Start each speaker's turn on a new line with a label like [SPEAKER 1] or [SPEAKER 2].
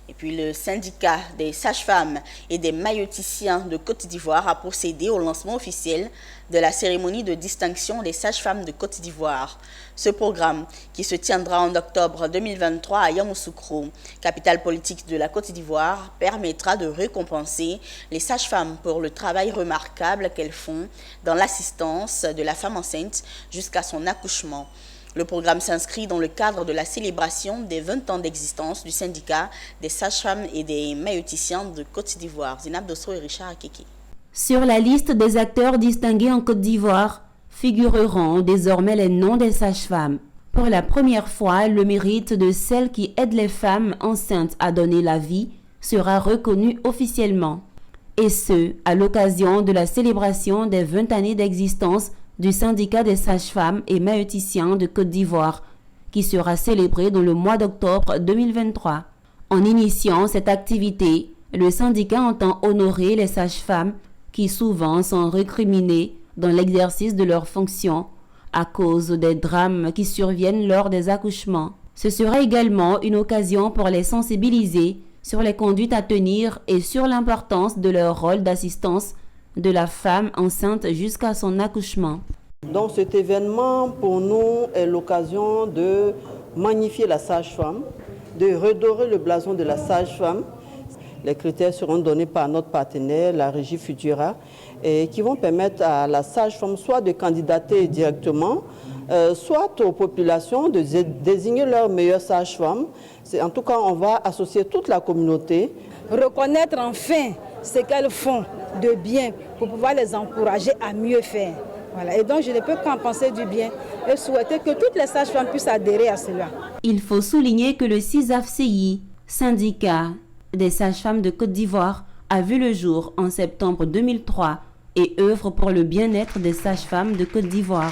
[SPEAKER 1] Et puis le syndicat des sages-femmes et des maïeuticiens de Côte d'Ivoire a procédé au lancement officiel de la cérémonie de distinction des sages-femmes de Côte d'Ivoire. Ce programme, qui se tiendra en octobre 2023 à Yamoussoukro, capitale politique de la Côte d'Ivoire, permettra de récompenser les sages-femmes pour le travail remarquable qu'elles font dans l'assistance de la femme enceinte jusqu'à son accouchement. Le programme s'inscrit dans le cadre de la célébration des 20 ans d'existence du syndicat des sages-femmes et des maïeuticiens de Côte d'Ivoire. Zinab Dosso et Richard Akeke.
[SPEAKER 2] Sur la liste des acteurs distingués en Côte d'Ivoire figureront désormais les noms des sages-femmes. Pour la première fois, le mérite de celles qui aident les femmes enceintes à donner la vie sera reconnu officiellement. Et ce, à l'occasion de la célébration des 20 années d'existence du syndicat des sages-femmes et maïeuticiens de Côte d'Ivoire, qui sera célébré dans le mois d'octobre 2023. En initiant cette activité, le syndicat entend honorer les sages-femmes qui souvent sont récriminées dans l'exercice de leurs fonctions à cause des drames qui surviennent lors des accouchements. Ce sera également une occasion pour les sensibiliser sur les conduites à tenir et sur l'importance de leur rôle d'assistance de la femme enceinte jusqu'à son accouchement.
[SPEAKER 3] Donc cet événement pour nous est l'occasion de magnifier la sage-femme, de redorer le blason de la sage-femme. Les critères seront donnés par notre partenaire, la Régie Futura, et qui vont permettre à la sage-femme soit de candidater directement, soit aux populations de désigner leur meilleure sage-femme. En tout cas, on va associer toute la communauté.
[SPEAKER 4] Reconnaître enfin ce qu'elles font de bien pour pouvoir les encourager à mieux faire. Voilà. Et donc, je ne peux qu'en penser du bien et souhaiter que toutes les sages-femmes puissent adhérer à cela.
[SPEAKER 2] Il faut souligner que le CISAFCI, syndicat des sages-femmes de Côte d'Ivoire, a vu le jour en septembre 2003 et œuvre pour le bien-être des sages-femmes de Côte d'Ivoire.